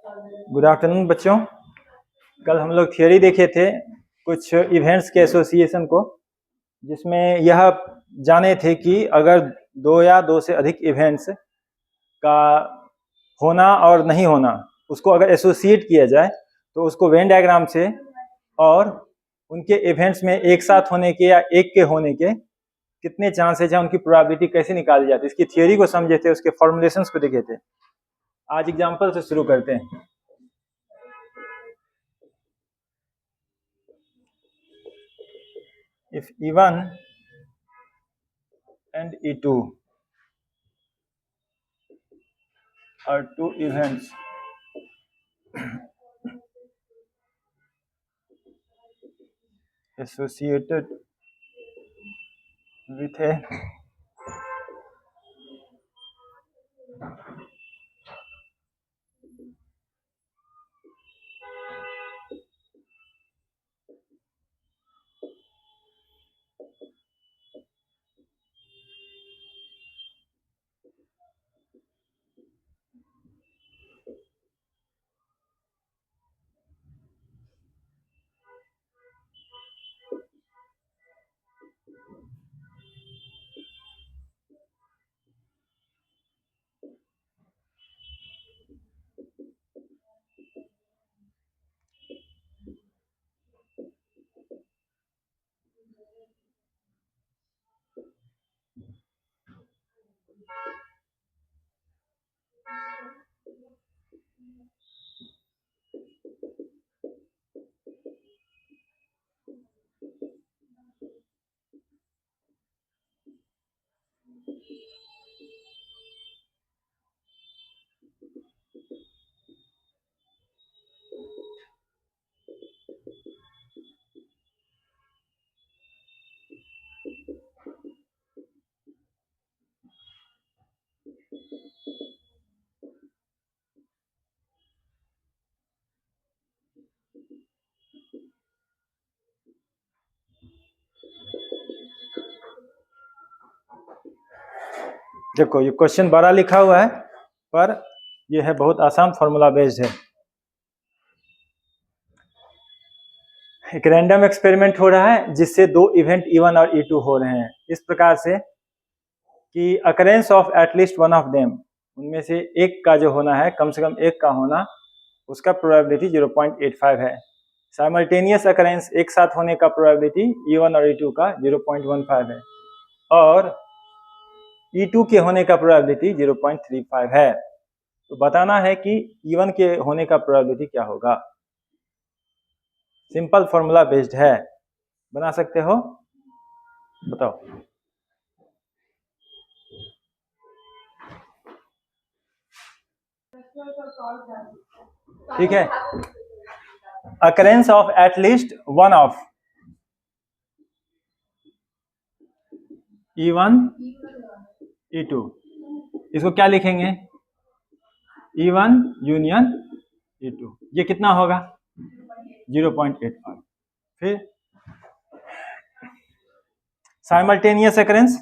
Good afternoon बच्चों। कल हम लोग थियोरी देखे थे कुछ इवेंट्स के एसोसिएशन को, जिसमें यह जाने थे कि अगर दो या दो से अधिक इवेंट्स का होना और नहीं होना, उसको अगर एसोसिएट किया जाए तो उसको वेन डायग्राम से और उनके इवेंट्स में एक साथ होने के या एक के होने के कितने चांसेज हैं, उनकी प्रोबेबिलिटी कैसे निकाली जाती है, इसकी थियोरी को समझे थे, उसके फॉर्मुलेशंस को देखे थे। आज एग्जांपल से शुरू करते हैं। If E1 and E2 are two events associated with a देखो ये क्वेश्चन बड़ा लिखा हुआ है, पर यह है बहुत आसान, फॉर्मूला बेस्ड है। एक रैंडम एक्सपेरिमेंट हो रहा है जिससे दो इवेंट E1 और E2 हो रहे हैं, इस प्रकार से कि occurrence of at least one of them, उनमें से एक का जो होना है, कम से कम एक का होना, उसका प्रोबेबिलिटी 0.85 है। साइमल्टेनियस अकरेंस, एक साथ होने का प्रोबेबिलिटी E1 और E2 का 0.15 है, और E2 के होने का प्रोबेबिलिटी 0.35 है। तो बताना है कि E1 के होने का प्रोबेबिलिटी क्या होगा। सिंपल फॉर्मूला बेस्ड है, बना सकते हो, बताओ। ठीक है, occurrence of at least one of E1 E2, इसको क्या लिखेंगे? E1 यूनियन E2, ये कितना होगा? 0.85। फिर simultaneous occurrence,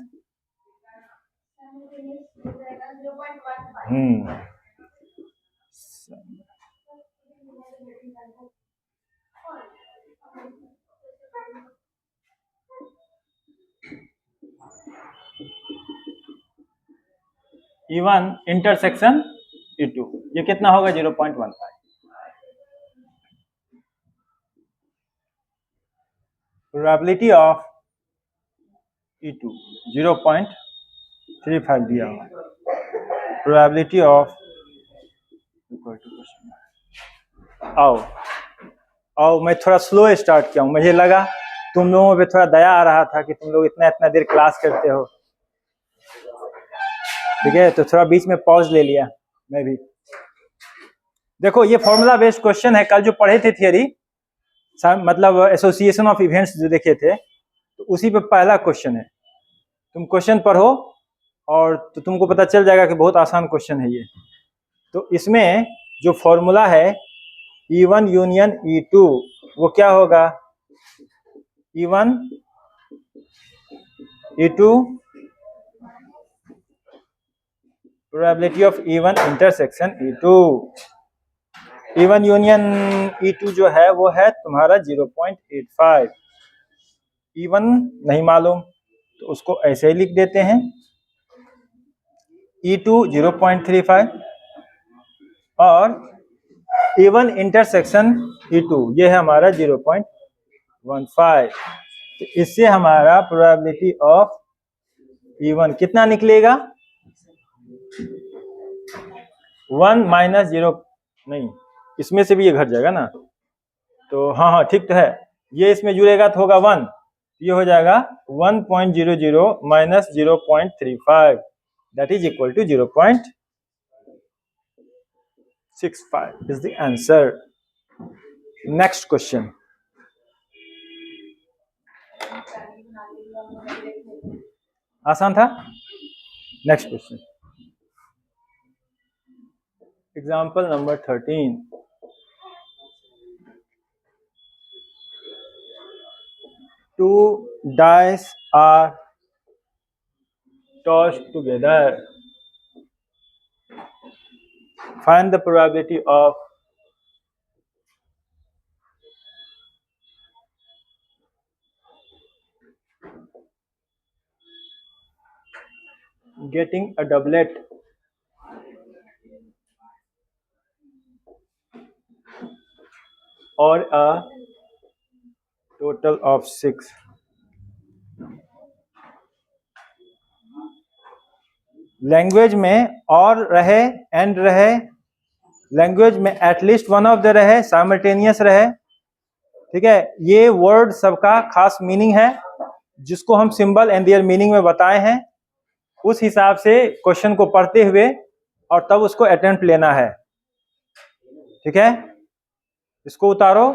E1 intersection E2, ये कितना होगा? 0.15। प्रोबेबिलिटी ऑफ E2 0.35 दिया हुआ। प्रोबेबिलिटी ऑफ, आओ मैं थोड़ा स्लो स्टार्ट किया हूँ, मुझे लगा तुम लोगों पे थोड़ा दया आ रहा था कि तुम लोग इतना देर क्लास करते हो, ठीक है, तो थोड़ा बीच में पॉज ले लिया मैं भी। देखो ये फॉर्मूला बेस्ड क्वेश्चन है, कल जो पढ़े थे थियरी, मतलब एसोसिएशन ऑफ इवेंट्स जो देखे थे, तो उसी पे पहला क्वेश्चन है। तुम क्वेश्चन पढ़ो और तो तुमको पता चल जाएगा कि बहुत आसान क्वेश्चन है ये। तो इसमें जो फॉर्मूला है E1 यूनियन E2, वो क्या होगा? E1 E2 probability of E1 intersection E2। E1 union E2 जो है वो है तुम्हारा 0.85। E1 नहीं मालूम तो उसको ऐसे ही लिख देते हैं, E2 0.35 और E1 इंटरसेक्शन E2 ये है हमारा 0.15। तो इससे हमारा प्रोबेबिलिटी ऑफ E1 कितना निकलेगा? 1 माइनस 0, नहीं इसमें से भी ये घट जाएगा ना, तो हाँ हाँ ठीक तो है, ये इसमें जुड़ेगा तो होगा 1, ये हो जाएगा 1.00 minus 0.35 that is equal to 0.65 is the answer. Next question, आसान था। Next question, example number 13। Two dice are tossed together. Find the probability of getting a doublet or a total of 6. Language में और रहे, and रहे, language में at least one of the रहे, simultaneous रहे, ठीक है, ये वर्ड सबका खास मीनिंग है जिसको हम सिंबल एंड देयर मीनिंग में बताए हैं। उस हिसाब से क्वेश्चन को पढ़ते हुए और तब उसको अटेम्प्ट लेना है, ठीक है। इसको उतारो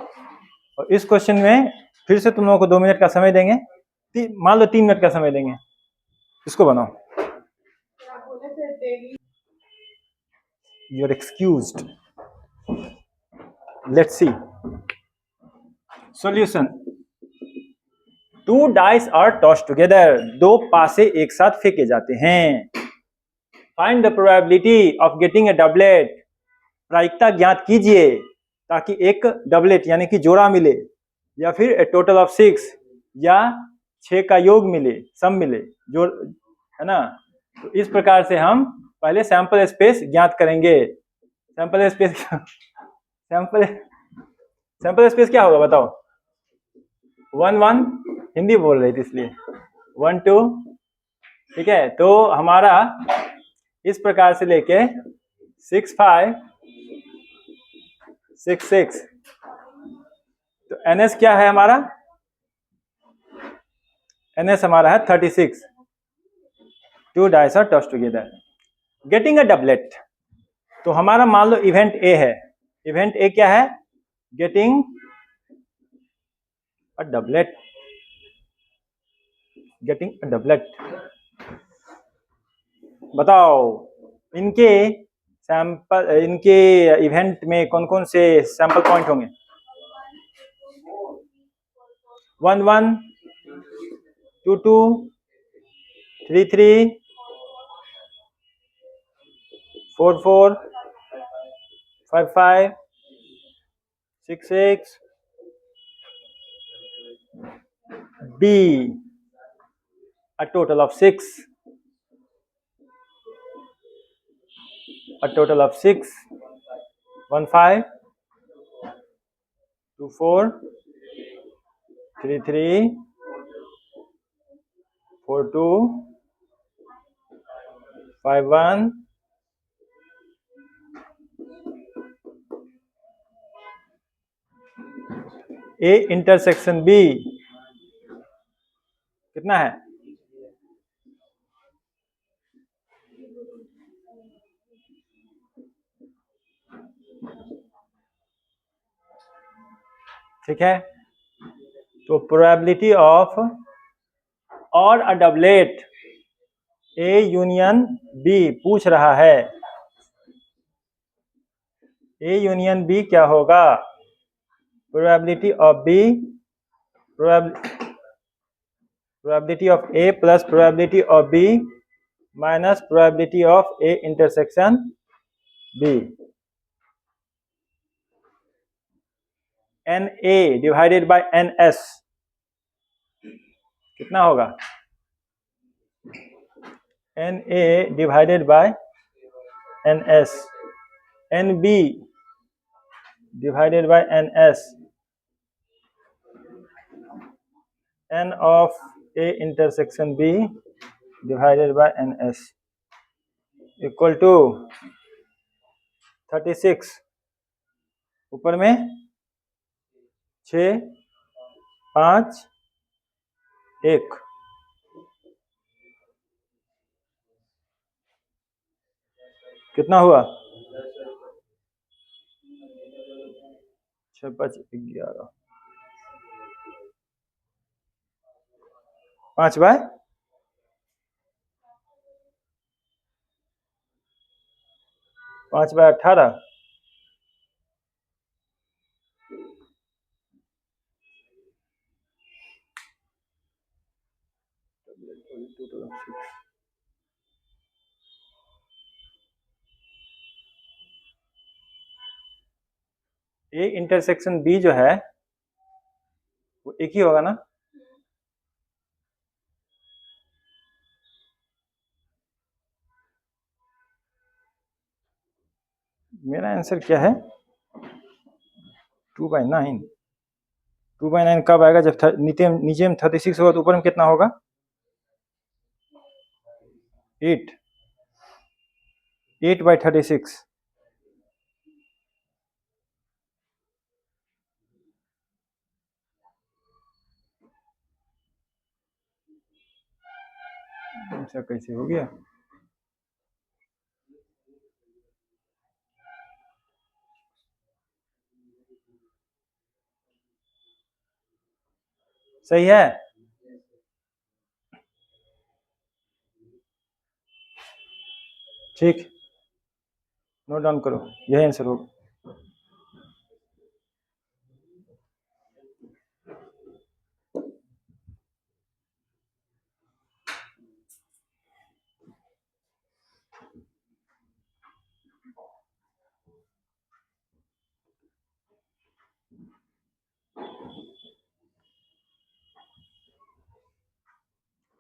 और इस क्वेश्चन में फिर से तुम लोगों को 2 मिनट का समय देंगे, मान लो 3 मिनट का समय देंगे, इसको बनाओ। You're excused. Let's see. Solution. 2 dice are tossed together. 2 पासे एक साथ फेंके जाते हैं। Find the probability of getting a doublet. प्रायिकता ज्ञात कीजिए ताकि एक डबलेट यानी कि जोड़ा मिले, या फिर a total of 6 या 6 का योग मिले, सम मिले, जो है ना। तो इस प्रकार से हम पहले सैंपल स्पेस ज्ञात करेंगे। सैंपल स्पेस क्या होगा बताओ? 1 1, हिंदी बोल रही थी इसलिए 1 2, ठीक है। तो हमारा इस प्रकार से लेके 6 5 6 6, तो NS क्या है हमारा? NS हमारा है 36। 2 dice are tossed together. Getting a doublet. तो हमारा मान लो इवेंट ए है। इवेंट ए क्या है? Getting a doublet. Getting a doublet. बताओ इनके सैंपल, इनके इवेंट में कौन कौन से सैंपल पॉइंट होंगे? 1 1 2 2 3 3 4 4 5 5 6 6। B, a total of 6. A total of 6. 1 5 2 4 3 3 4 2 5 1। A intersection B कितना है? ठीक है, तो प्रोबेबिलिटी ऑफ और अ डबलेट A यूनियन B पूछ रहा है। A यूनियन B क्या होगा? Probability of B, probability of A plus probability of B minus probability of A intersection B। NA divided by NS कितना होगा? NA divided by NS, NB divided by NS, N of A intersection B divided by NS equal to 36, ऊपर में 6, 5, 1, कितना हुआ? 6, 5, 11, 5 bye 18, ए intersection B जो है वो एक ही होगा ना? मेरा आंसर क्या है? 2/9। 2/9 कब आएगा? जब नीचे में 36 होगा तो ऊपर में कितना होगा? 8, 8/36। ऐसा कैसे हो गया? सही है? ठीक, नोट डाउन करो, यही आंसर होगा।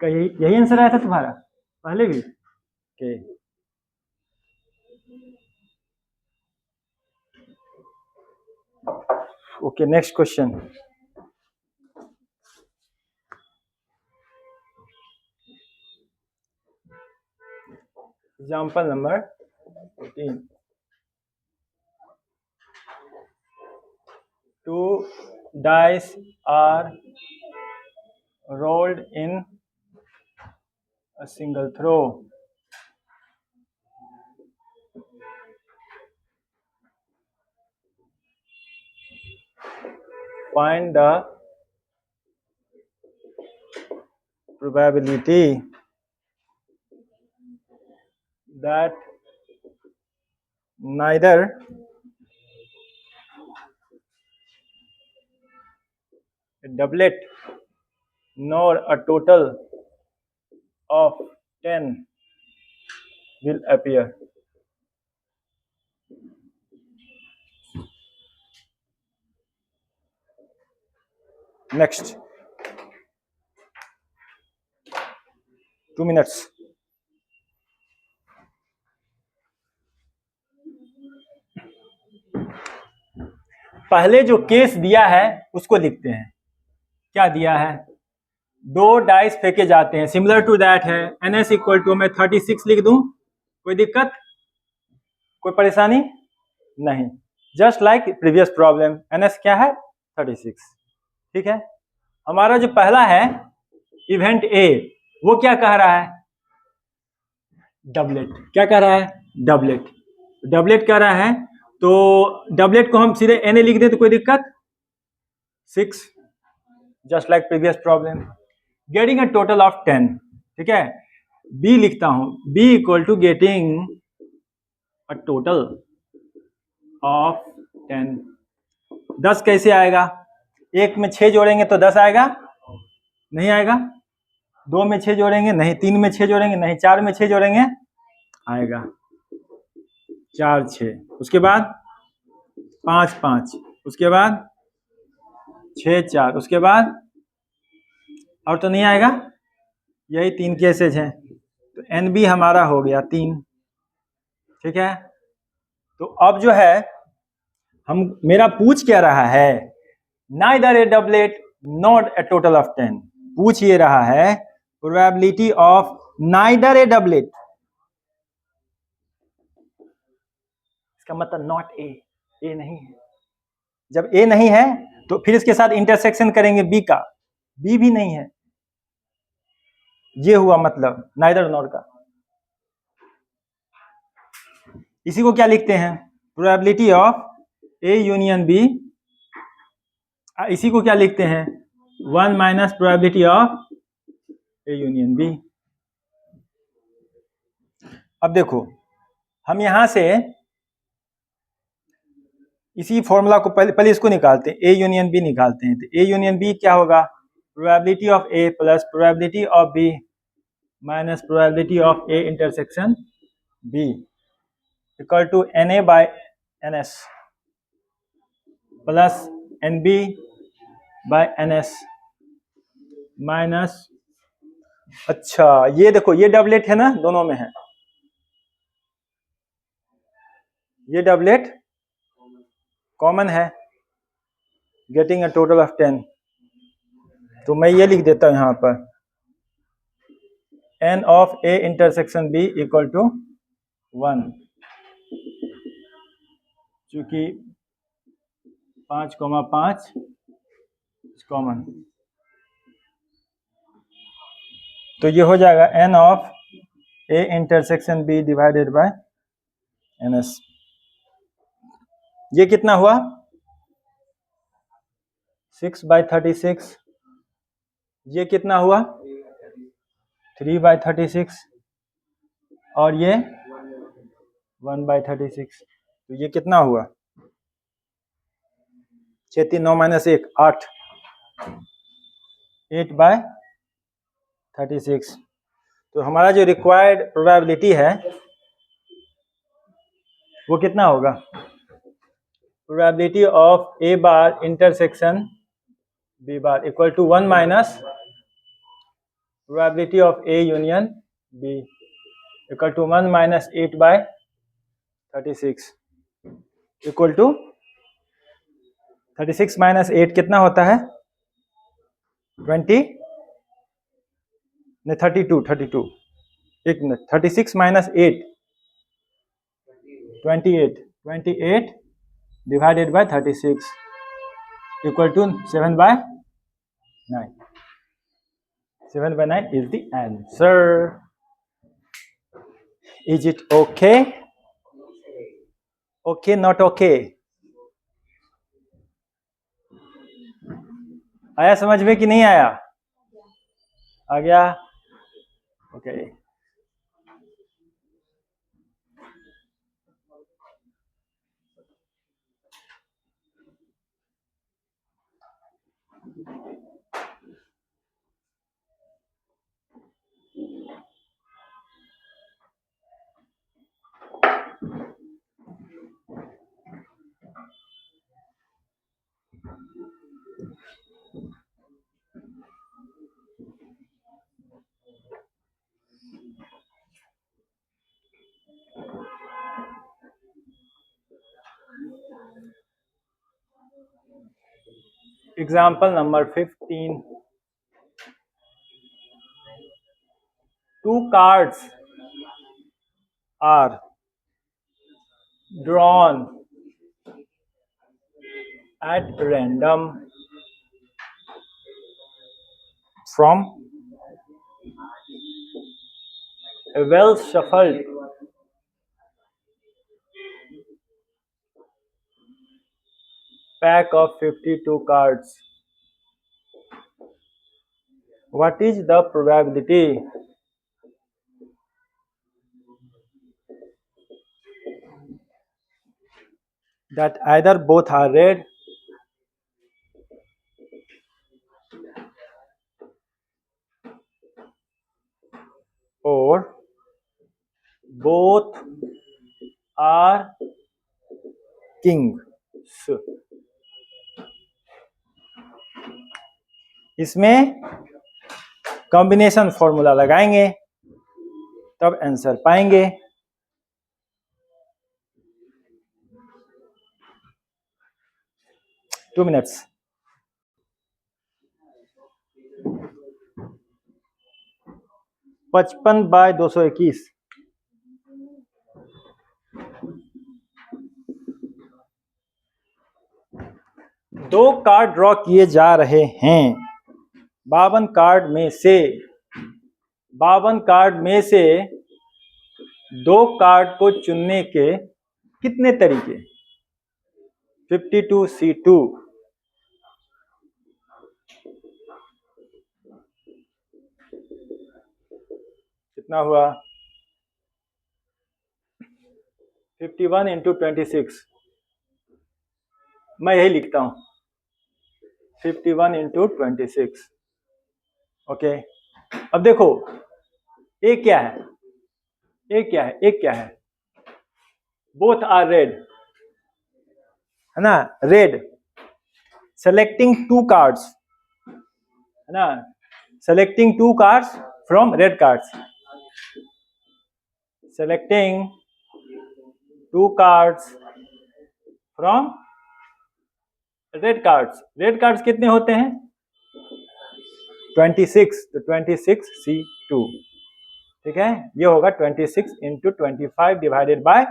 यही आंसर आया था तुम्हारा पहले भी? Okay, next question. Example number 14। 2 dice are rolled in a single throw. Find the probability that neither a doublet nor a total of 10 will appear. Next, 2 minutes. पहले जो केस दिया है उसको लिखते हैं। क्या दिया है? 2 डाइस फेंके जाते हैं, सिमिलर टू दैट है NS इक्वल टू, मैं 36 लिख दूं, कोई दिक्कत, कोई परेशानी नहीं? Just like previous problem, NS क्या है? 36। ठीक है, हमारा जो पहला है इवेंट A, वो क्या कह रहा है? डबलेट। क्या कह रहा है? डबलेट। डबलेट कह रहा है, तो डबलेट को हम सीधे NA लिख दें तो कोई दिक्कत? 6, just like previous problem. Getting a total of 10। ठीक है, B लिखता हूं, B equal to getting a total of 10। 10 कैसे आएगा? 1 में 6 जोड़ेंगे तो 10 आएगा? नहीं आएगा। 2 में 6 जोड़ेंगे? नहीं। 3 में 6 जोड़ेंगे? नहीं। 4 में 6 जोड़ेंगे? आएगा। 4, 6, उसके बाद 5, 5, उसके बाद 6 4, उसके बाद और तो नहीं आएगा, यही 3 केसेज हैं, तो एन बी हमारा हो गया 3। ठीक है, तो अब जो है हम मेरा पूछ क्या रहा है, neither A doublet not a total of 10, पूछ ये रहा है probability of neither A doublet, इसका मतलब नॉट ए, ए नहीं है। जब ए नहीं है तो फिर इसके साथ इंटरसेक्शन करेंगे बी का, बी भी नहीं है, ये हुआ मतलब नाइदर नॉट का। इसी को क्या लिखते हैं, probability of A union B, इसी को क्या लिखते हैं, 1 minus probability of A union B. अब देखो हम यहां से इसी फॉर्मूला को पहले इसको निकालते हैं, ए यूनियन बी निकालते हैं। तो ए यूनियन बी क्या होगा, probability of A plus probability of B minus probability of A intersection B equal to N A by N S plus N B by N S minus, अच्छा ये देखो ये doublet है ना, दोनों में है, ये डबलेट कॉमन है, गेटिंग अ टोटल ऑफ 10। तो मैं ये लिख देता हूं यहां पर N of A intersection B equal to 1, चूंकि 5,5 कॉमन, तो ये हो जाएगा N of A intersection B divided by N S. ये कितना हुआ 6/36, ये कितना हुआ 3/36 और ये 1/36, तो ये कितना हुआ 6 3 9 माइनस 1 8, 8/36। तो हमारा जो रिक्वायर्ड प्रोबेबिलिटी है वो कितना होगा, probability of A bar intersection B bar equal to 1 minus probability of A union B equal to 1 minus 8/36 equal to 36 minus 8 कितना होता है 20 नहीं 32 एक minute, 36 minus 8 28 divided by 36 equal to 7/9, 7/9 is the answer. Is it okay? Okay, not okay? आया समझ में कि नहीं आया, आ गया, okay okay. Example number 15. Two cards are drawn at random from a well shuffled pack of 52 cards. What is the probability that either both are red or both are kings? इसमें combination formula लगाएंगे तब answer पाएंगे। Two minutes. पचपन bye 221। दो card draw किए जा रहे हैं। 52 कार्ड में से दो कार्ड को चुनने के कितने तरीके? 52C2 कितना हुआ? 51 इंटू 26। मैं यही लिखता हूं 51 इंटू 26। ओके, अब देखो ए क्या है, ए क्या है, ए क्या है? बोथ आर रेड, है ना, रेड। सेलेक्टिंग टू कार्ड्स, है ना, selecting to cards from red cards, selecting to cards from red cards. Red cards कितने होते हैं? 26, तो 26C2, ठीक है। ये होगा 26 इंटू 25 डिवाइडेड बाय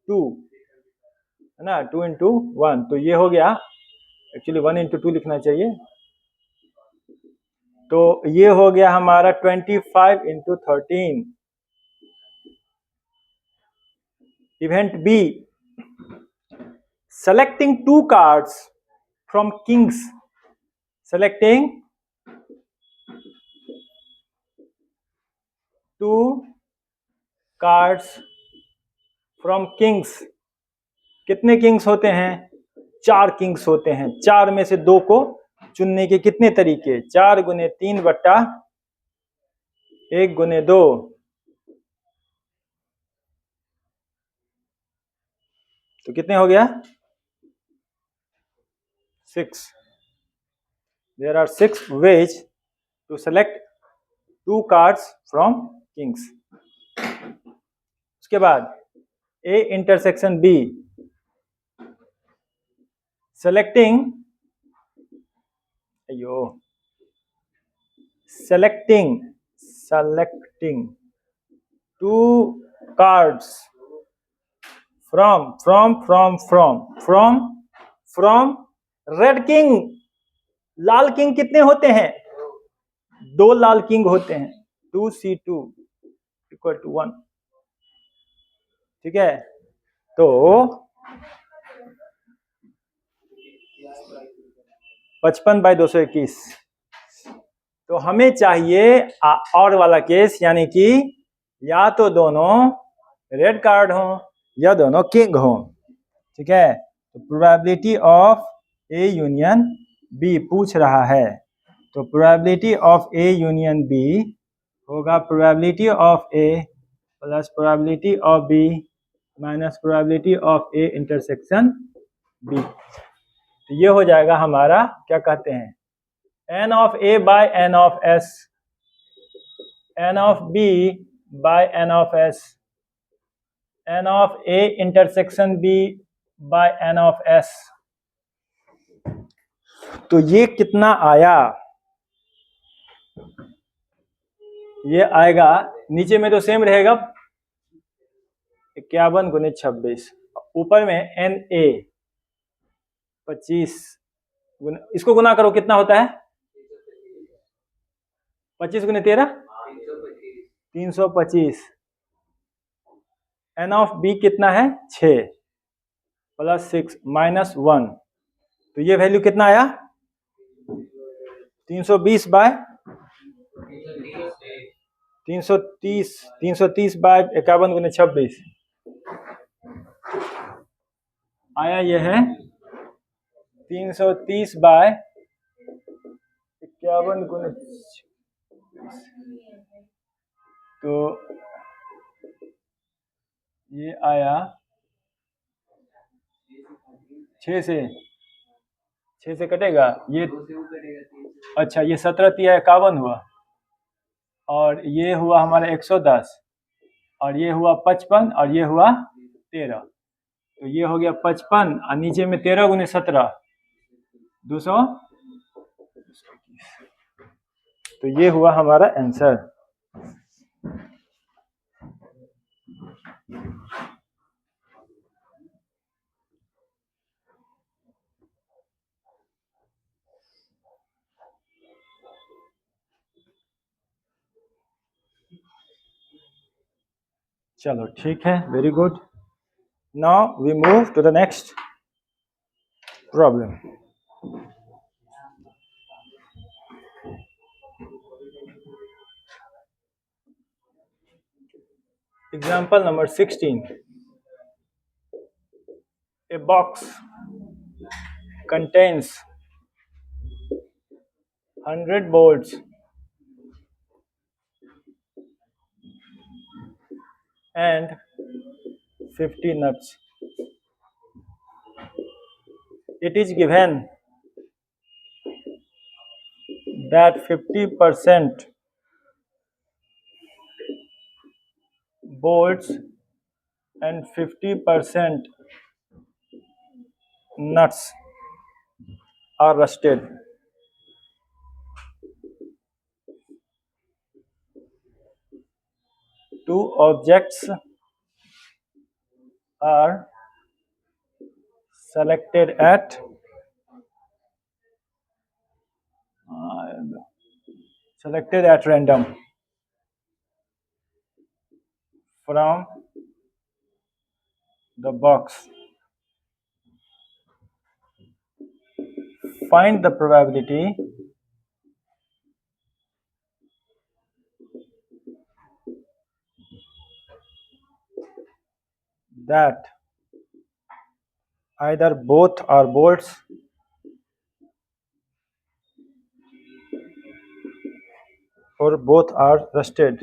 2, है ना, 2 इंटू 1, तो ये हो गया, एक्चुअली 1 इंटू 2 लिखना चाहिए, तो ये हो गया हमारा 25 into 13। Event B, selecting two cards from kings, selecting two cards from kings। कितने किंग्स होते हैं? 4 किंग्स होते हैं। 4 में से 2 को चुनने के कितने तरीके? 4 गुने 3 बट्टा 1 गुने 2, तो कितने हो गया? 6। There are 6 ways to select 2 cards from kings। उसके बाद A intersection B, selecting two cards from red king. लाल किंग कितने होते हैं? 2 लाल किंग होते हैं, 2C2 इक्वल टू 1, ठीक है। तो 55 बाय 221, तो हमें चाहिए और वाला केस, यानी कि या तो दोनों रेड कार्ड हो या दोनों किंग हो, ठीक है। तो probability of A union b पूछ रहा है, तो probability of A union b होगा probability of A plus probability of B minus probability of A intersection b. तो ये हो जाएगा हमारा, क्या कहते हैं, n of a by n of s, n of b by n of s, n of a intersection b by n of s। तो ये कितना आया? ये आएगा, नीचे में तो सेम रहेगा 51 गुने 26, ऊपर में NA 25, इसको गुना करो कितना होता है? 25 गुने 13 325। n ऑफ b कितना है? 6 प्लस 6 माइनस 1, तो ये वैल्यू कितना आया? 320 बाय 330 बाय 51 गुने 26 आया। ये है 330 बाय 51 गुने, तो ये आया 6 से कटेगा, ये अच्छा, ये 17×51 हुआ, और ये हुआ हमारा 110, और ये हुआ 55, और ये हुआ 13। तो ये हो गया 55, और नीचे में 13×17 200। तो ये हुआ हमारा आंसर। चलो ठीक है, very good. Now we move to the next problem. Example number 16. A box contains 100 bolts and 50 nuts. It is given that 50% bolts and 50% nuts are rusted. Two objects are selected at random from the box. Find the probability that either both are bolts or both are rusted.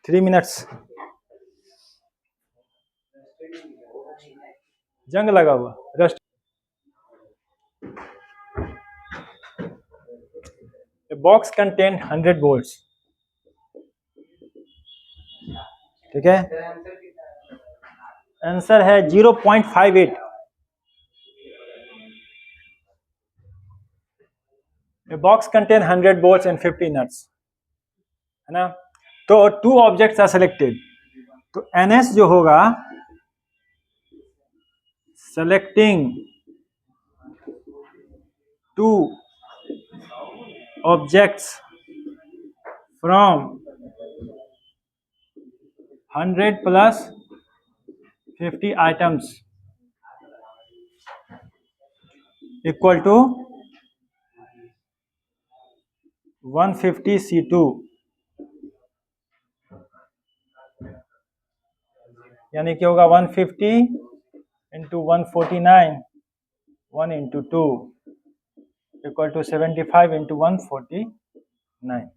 Three minutes. जंग लगा हुआ rust. A box contain 100 bolts. ठीक है, answer है 0.58। A box contain 100 bolts and 50 nuts, है ना। तो two objects are selected, तो NS जो होगा selecting two objects from 100 plus 50 items equal to 150 C2, यानी कि होगा 150 into 149 1 into 2 equal to 75 into 149.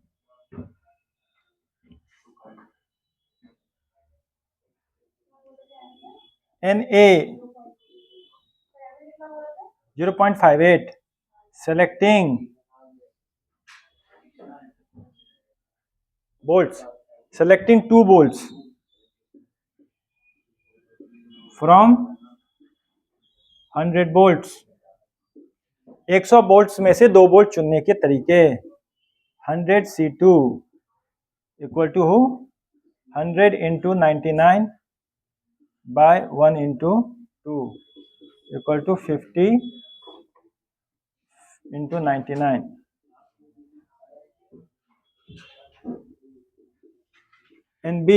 NA 0.58 selecting bolts, selecting two bolts from 100 bolts. 100 bolts में से 2 बोल्ट चुनने के तरीके। 100 C2 equal to 100 into 99 by 1 into 2 equal to 50 into 99. And B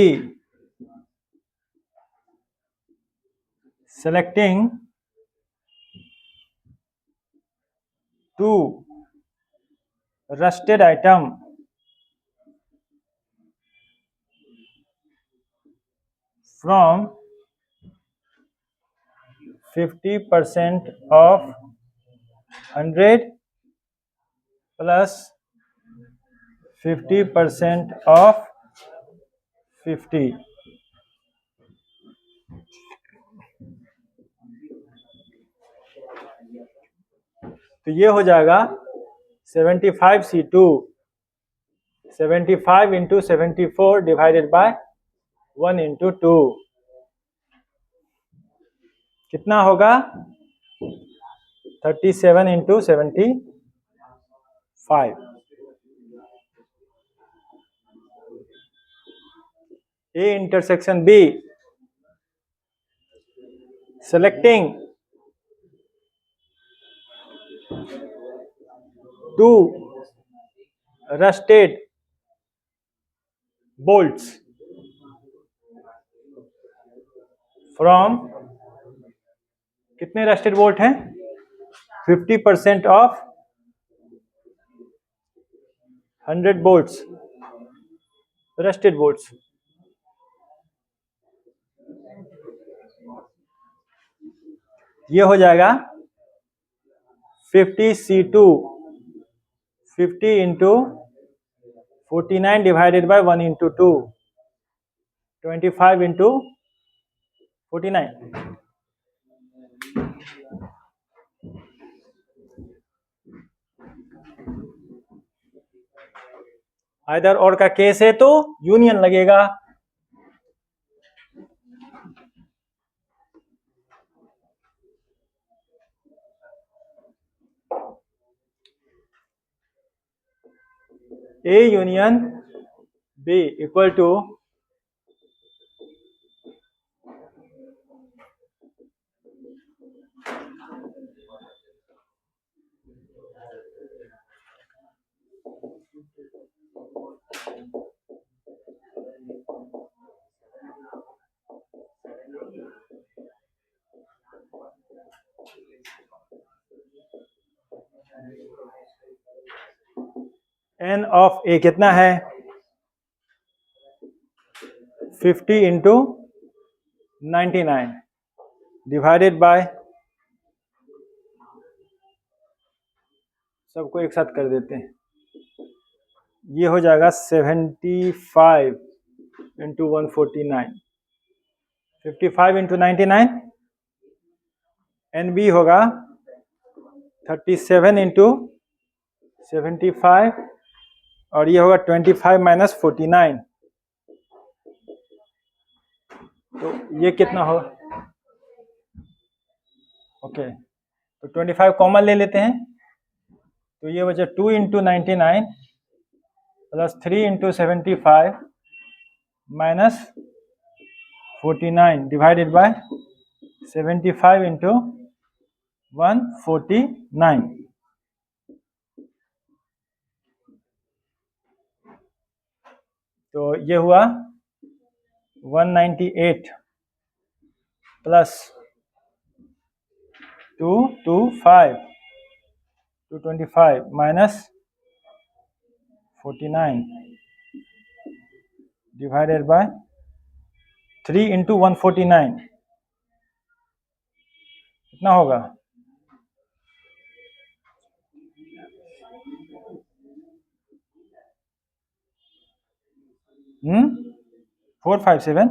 selecting two rusted item from 50% of 100 plus 50% of 50, तो ये हो जाएगा 75C2, 75 into 74 divided by 1 into 2, कितना होगा 37 into 75. A intersection B, selecting two rusted bolts from, कितने rusted bolt हैं 50% of 100 bolts, rusted bolts. ये हो जाएगा 50C2, 50 into 49 divided by 1 into 2, 25 into 49. Either और का केस है तो यूनियन लगेगा. A union B equal to N of A कितना है 50 इंटू 99 डिवाइडेड बाय, सबको एक साथ कर देते हैं, ये हो जाएगा 75 इंटू 149, 55 इंटू 99, एन बी होगा 37 इंटू 75 और ये होगा 25 माइनस 49, तो ये कितना होगा, ओके तो 25 कॉमन ले लेते हैं, तो ये बचा 2 into 99 plus 3 into 75 minus 49 divided by 75 into 149, तो ये हुआ 198 plus 225 minus 49 divided by 3 into 149, कितना होगा 457,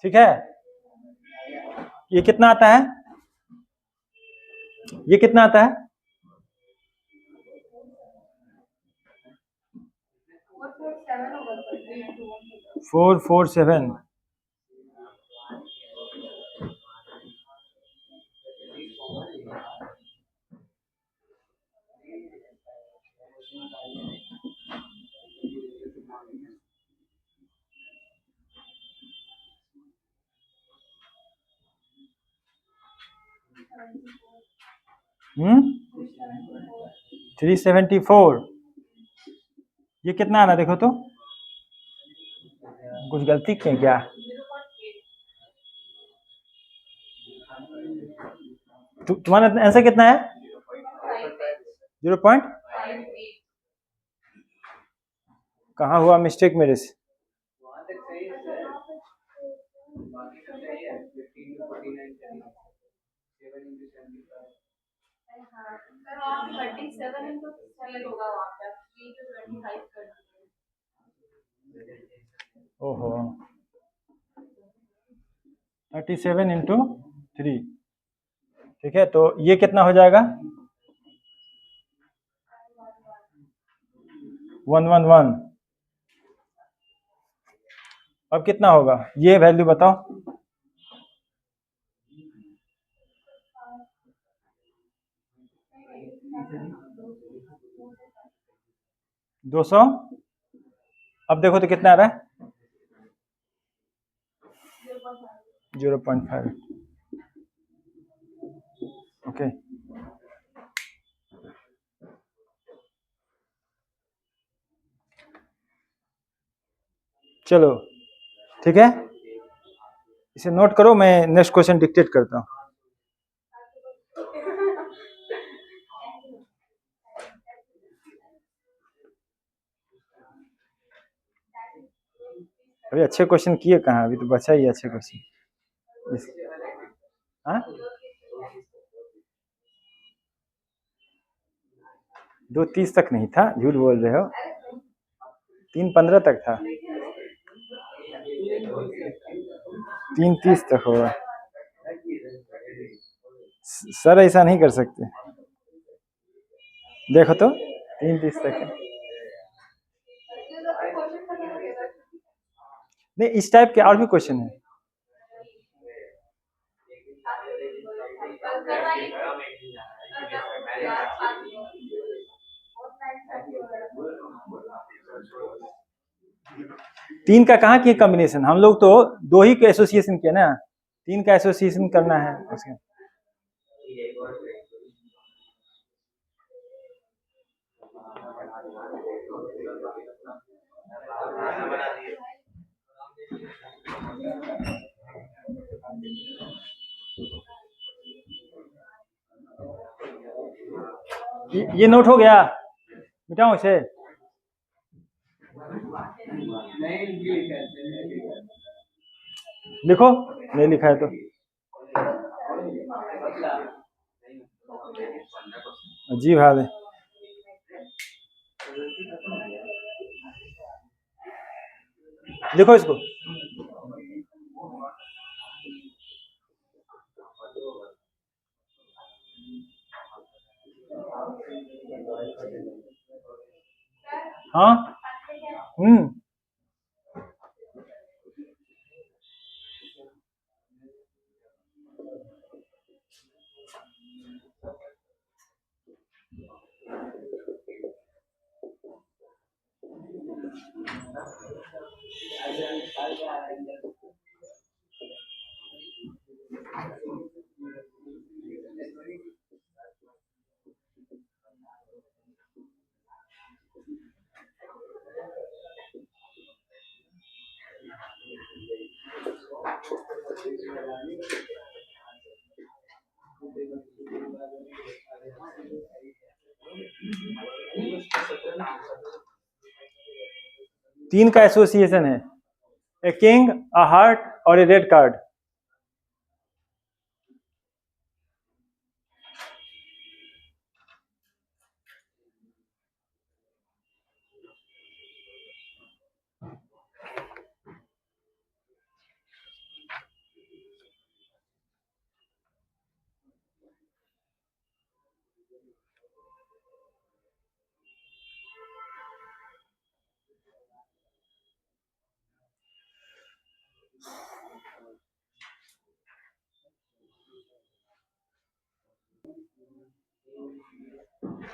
ठीक है. ये कितना आता है, ये कितना आता है 447. हम्म 374, ये कितना आ रहा देखो तो, कुछ गलती की क्या, तुम्हारा आंसर कितना है 0. कहाँ हुआ मिस्टेक मेरे से, ओहो, 37 इंटू 3, ठीक है। तो ये कितना हो जाएगा? 111। अब कितना होगा ये वैल्यू बताओ। 200। अब देखो तो कितना आ रहा है? 0.5। ओके, चलो ठीक है, इसे नोट करो, मैं नेक्स्ट क्वेश्चन डिक्टेट करता हूँ। अभी अच्छे क्वेश्चन किए कहाँ, अभी तो बचा ही अच्छे क्वेश्चन। हाँ, 2:30 तक नहीं था, झूठ बोल रहे हो, 3:15 तक था, 3:30 तक होगा। सर ऐसा नहीं कर सकते, देखो तो 3:30 तक है। नहीं, इस टाइप के और भी क्वेश्चन है। तीन का कहाँ किए कॉम्बिनेशन, हम लोग तो 2 ही के एसोसिएशन किए ना, 3 का एसोसिएशन करना है उसके। ये नोट हो गया, मिटाऊं इसे? लिखो, नहीं लिखा है तो अजीब हाल है। लिखो इसको। हाँ, तीन का एसोसिएशन है, ए किंग, अ हार्ट और ए रेड कार्ड।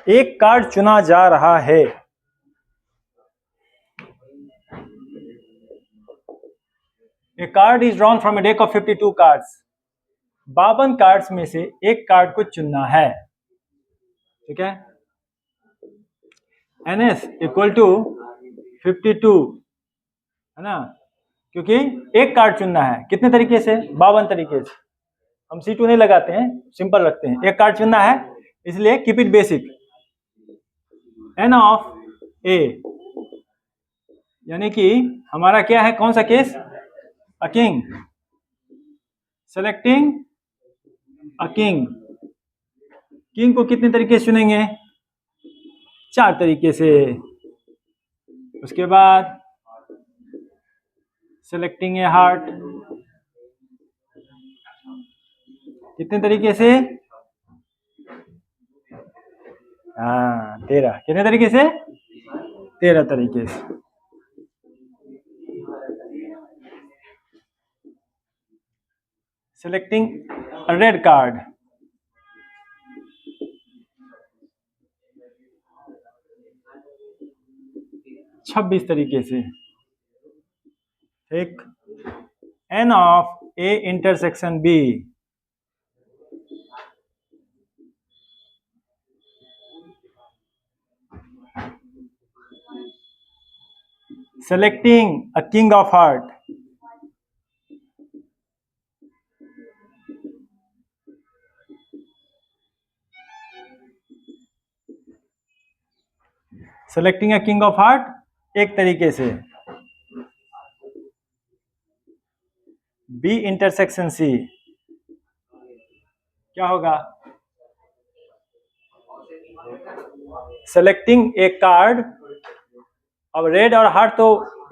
एक कार्ड चुना जा रहा है, a card is drawn from a deck of 52 cards. 52 cards में से एक कार्ड को चुनना है, ठीक है। NS इक्वल टू 52 है ना, क्योंकि एक कार्ड चुनना है, कितने तरीके से? 52 तरीके से। हम C2 नहीं लगाते हैं, सिंपल रखते हैं, एक कार्ड चुनना है, इसलिए keep it basic. N of A, यानी कि हमारा क्या है, कौन सा case? A king, selecting a king. King को कितने तरीके से चुनेंगे? 4 तरीके से। उसके बाद सेलेक्टिंग ए हार्ट, कितने तरीके से? हाँ 13, कितने तरीके से? 13 तरीके से। सेलेक्टिंग अ रेड कार्ड, 26 तरीके से। ठीक, N of A intersection B, selecting a king of heart, selecting a king of heart एक तरीके से। B इंटरसेक्शन C क्या होगा? सेलेक्टिंग ए कार्ड, अब रेड और हार्ट तो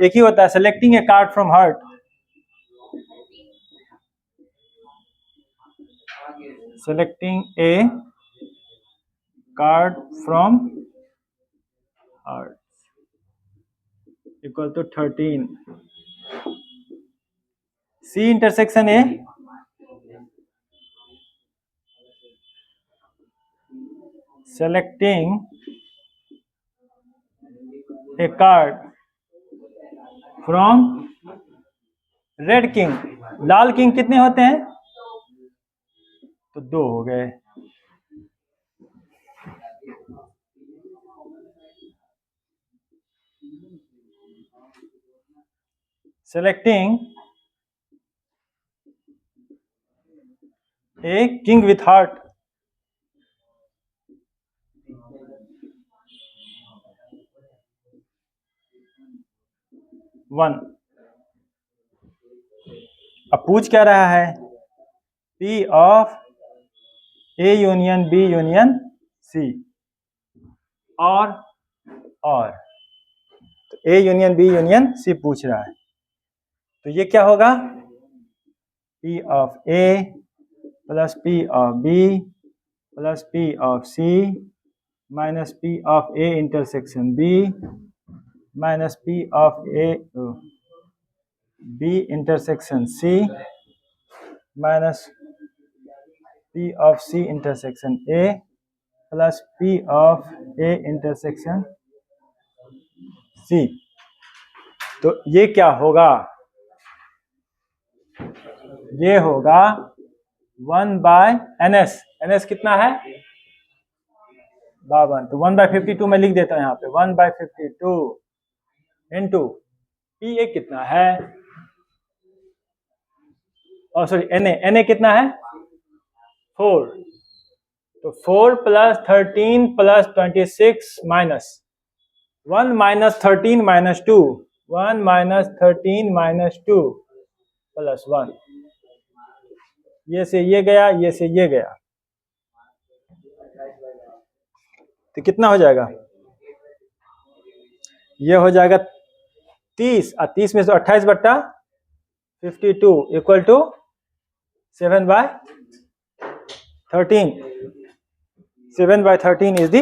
एक ही होता है। Selecting a card from heart, selecting a card from heart equal to 13। C intersection A, selecting a card from red king. लाल किंग कितने होते हैं? तो 2 हो गए। Selecting a king with heart, one. अब पूछ क्या रहा है? P of A union B union C और तो A union B union C पूछ रहा है, तो ये क्या होगा? P of A plus P of B plus P of C minus P of A intersection B minus P of A B intersection C minus P of C intersection A plus P of A intersection C। तो ये क्या होगा? ये होगा 1/NS। NS कितना है? 52। तो 1/52 में लिख देता हूं यहाँ पे, 1/52 इंटू PA कितना है? और सॉरी Na कितना है? 4। तो 4 plus 13 plus 26 minus 1 minus 13 minus 2, 1 minus 13 minus 2 plus 1। ये से ये गया, ये से ये गया, तो कितना हो जाएगा? ये हो जाएगा 30 और 30 में से 28/52 equal to 7/13। 7/13 is the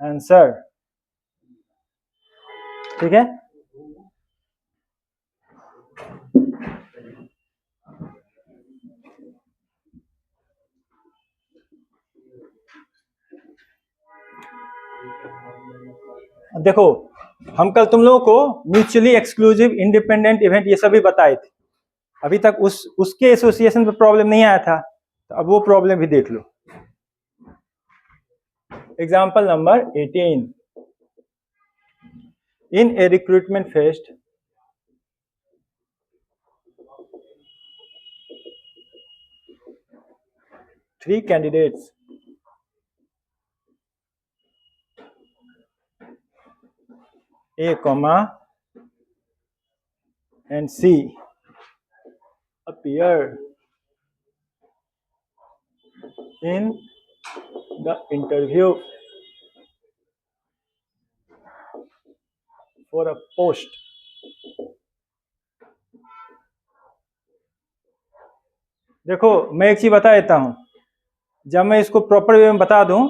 answer. ठीक है, देखो हम कल तुम लोगों को म्यूचुअली एक्सक्लूसिव इंडिपेंडेंट इवेंट ये सभी बताए थे। अभी तक उसके एसोसिएशन पे प्रॉब्लम नहीं आया था, तो अब वो प्रॉब्लम भी देख लो। Example number 18। In a recruitment phase three candidates A, and C appear in the interview for a post देखो मैं एक चीज बता देता हूँ, जब मैं इसको प्रॉपर वे में बता दूं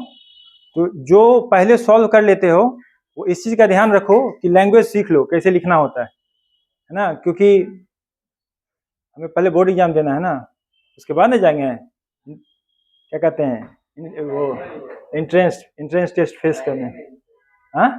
तो जो पहले सॉल्व कर लेते हो वो इस चीज का ध्यान रखो कि लैंग्वेज सीख लो कैसे लिखना होता है ना, क्योंकि हमें पहले बोर्ड एग्जाम देना है ना, उसके बाद ना जाएंगे क्या कहते हैं वो इंट्रेंस टेस्ट फेस करने। हाँ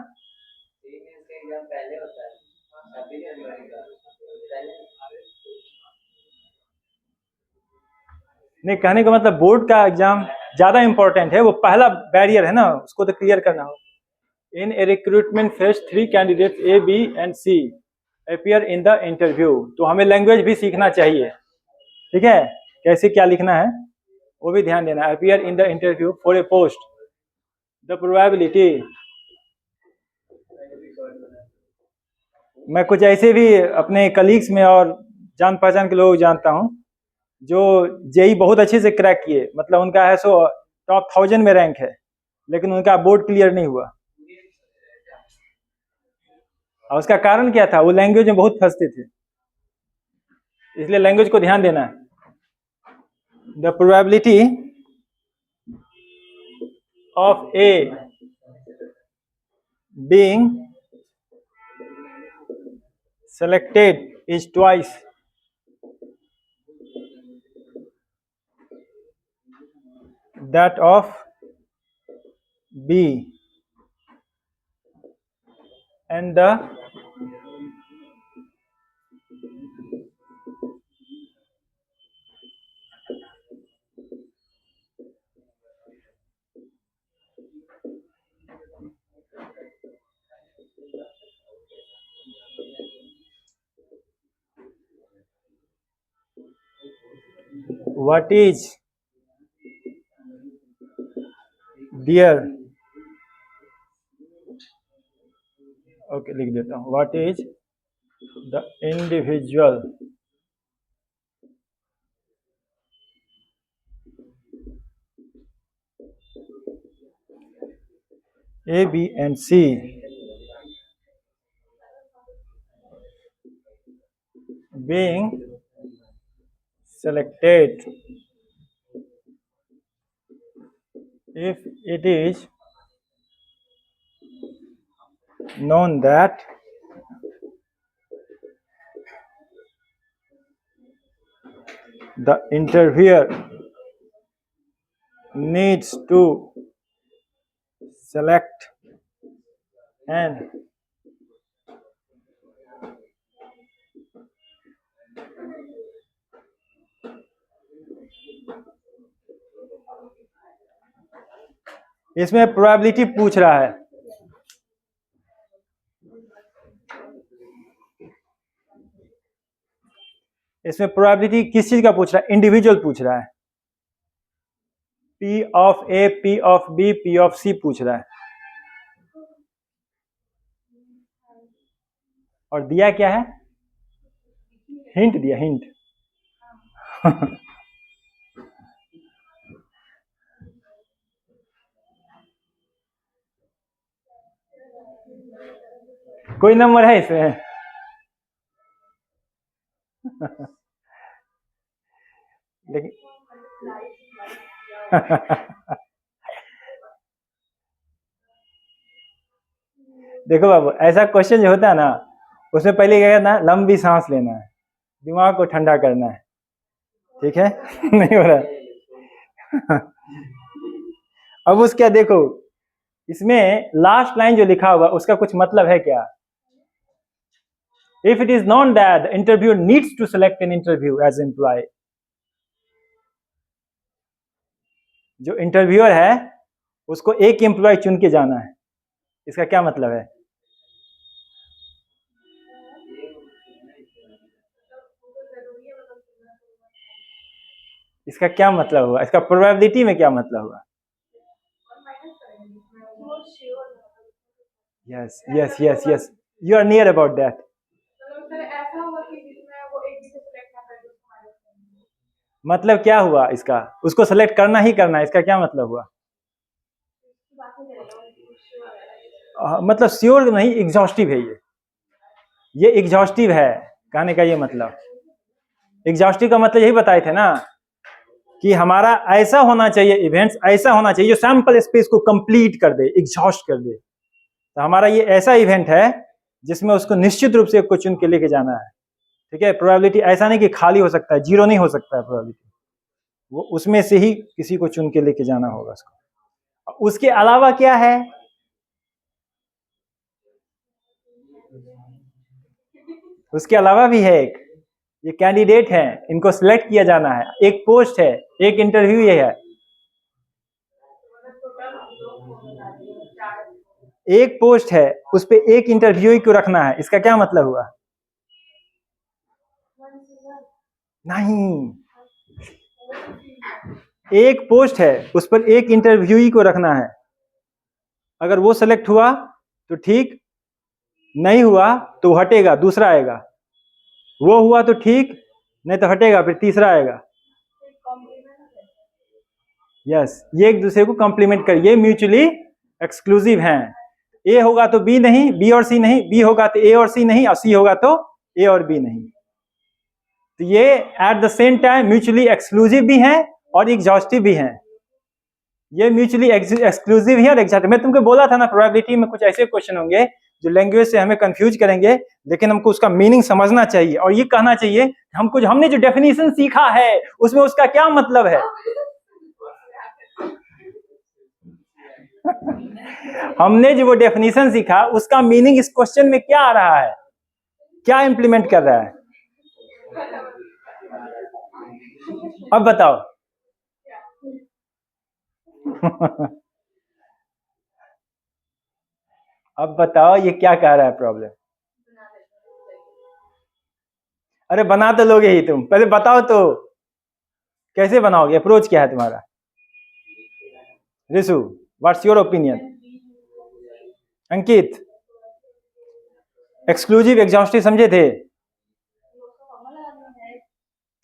नहीं, कहने का मतलब बोर्ड का एग्जाम ज्यादा इंपॉर्टेंट है, वो पहला बैरियर है ना, उसको तो क्लियर करना हो। In a recruitment phase 3 candidate A B and C appear in the interview, तो हमें लैंग्वेज भी सीखना चाहिए, ठीक है, कैसे क्या लिखना है वो भी ध्यान देना। Appear in the interview for a post, the probability, मैं कुछ ऐसे भी अपने कलीग्स में और जान पहचान के लोग जानता हूँ जो जेई बहुत अच्छे से क्रैक किए, मतलब उनका है सो टॉप 1000 में रैंक है, लेकिन उनका बोर्ड क्लियर नहीं हुआ। और उसका कारण क्या था, वो लैंग्वेज में बहुत फंसते थे, इसलिए लैंग्वेज को ध्यान देना है। The probability of a being selected is twice that of B, and the what is their, okay लिख देता हूँ, what is the individual A, B and C being selected if it is known that the interviewer needs to select an इसमें probability पूछ रहा है, इसमें probability किस चीज का पूछ रहा है, इंडिविजुअल पूछ रहा है, P of A, P of B, P of C पूछ रहा है। और दिया क्या है, हिंट दिया, हिंट कोई नंबर है इसमें लेकिन देखो बाबू, ऐसा क्वेश्चन जो होता है ना, उसमें पहले क्या करना है, लंबी सांस लेना है, दिमाग को ठंडा करना है, ठीक है नहीं हो रहा अब उसका देखो, इसमें लास्ट लाइन जो लिखा हुआ उसका कुछ मतलब है क्या, if it is known that the interview needs to select an interview as employ, जो इंटरव्यूअर है उसको एक एम्प्लॉय चुन के जाना है, इसका क्या मतलब है, इसका क्या मतलब हुआ, इसका प्रोबेबिलिटी में क्या मतलब हुआ, yes yes yes yes, you are near about that. मतलब क्या हुआ इसका, उसको सेलेक्ट करना ही करना है, इसका क्या मतलब हुआ, मतलब श्योर नहीं, एग्जॉस्टिव है ये एग्जॉस्टिव है कहने का ये मतलब, एग्जॉस्टिव का मतलब यही बताए थे ना कि हमारा ऐसा होना चाहिए, इवेंट्स ऐसा होना चाहिए जो सैंपल स्पेस को कंप्लीट कर दे, एग्जॉस्ट कर दे। तो हमारा ये ऐसा इवेंट है जिसमें उसको निश्चित रूप से एक को चुन के लेके जाना है। ठीक है, प्रोबेबिलिटी ऐसा नहीं कि खाली हो सकता है, जीरो नहीं हो सकता है प्रोबेबिलिटी, वो उसमें से ही किसी को चुन के लेके जाना होगा उसको। उसके अलावा क्या है, उसके अलावा भी है एक, ये कैंडिडेट है, इनको सिलेक्ट किया जाना है, एक पोस्ट है, एक इंटरव्यू ये है। एक पोस्ट है, उस पे एक इंटरव्यू को रखना है, इसका क्या मतलब हुआ? नहीं, एक पोस्ट है, उस पर एक इंटरव्यूई को रखना है। अगर वो सेलेक्ट हुआ तो ठीक, नहीं हुआ तो हटेगा, दूसरा आएगा। वो हुआ तो ठीक, नहीं तो हटेगा, फिर तीसरा आएगा। यस, ये एक दूसरे को कॉम्प्लीमेंट कर, ये म्यूचुअली एक्सक्लूसिव हैं। ए होगा तो बी नहीं, बी और सी नहीं, बी होगा तो ए और सी नहीं, और सी होगा तो ए और बी नहीं। तो ये at the same time mutually exclusive भी हैं और एग्जॉस्टिव भी हैं। ये म्यूचुअली एक्सक्लूसिव है और एग्जॉस्टिव। मैं तुमको बोला था ना, प्रोबेबिलिटी में कुछ ऐसे क्वेश्चन होंगे जो लैंग्वेज से हमें कंफ्यूज करेंगे, लेकिन हमको उसका मीनिंग समझना चाहिए और ये कहना चाहिए हमने जो डेफिनेशन सीखा है उसमें उसका क्या मतलब है। हमने जो वो डेफिनेशन सीखा उसका मीनिंग इस क्वेश्चन में क्या आ रहा है, क्या इंप्लीमेंट कर रहा है। अब बताओ। अब बताओ ये क्या कह रहा है प्रॉब्लम। अरे बना तो लोगे ही तुम, पहले बताओ तो कैसे बनाओगे, अप्रोच क्या है तुम्हारा। Rishu, what's your opinion. Ankit, exclusive exhaustive समझे थे?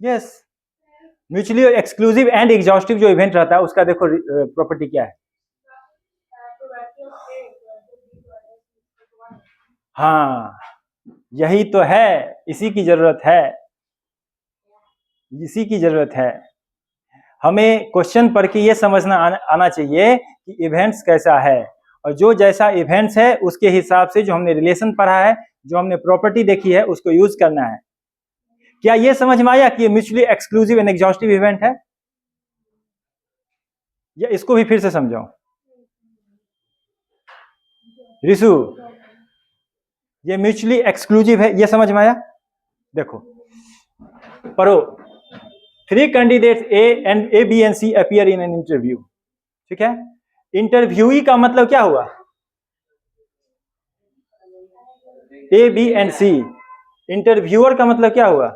Yes, mutually exclusive and exhaustive जो इवेंट रहता है उसका देखो प्रॉपर्टी क्या है। हाँ, यही तो है, इसी की जरूरत है, इसी की जरूरत है। हमें क्वेश्चन पढ़ के ये समझना आना चाहिए कि इवेंट्स कैसा है, और जो जैसा इवेंट्स है उसके हिसाब से जो हमने रिलेशन पढ़ा है, जो हमने प्रॉपर्टी देखी है उसको यूज करना है। क्या ये समझ में आया कि ये mutually exclusive and exhaustive event है, या इसको भी फिर से समझाऊं? रिशु, ये म्यूचुअली एक्सक्लूसिव है, ये समझ में आया? देखो पढ़ो, 3 candidates A B and C appear in an interview. ठीक है, इंटरव्यूई का मतलब क्या हुआ? A B and C. Interviewer का मतलब क्या हुआ?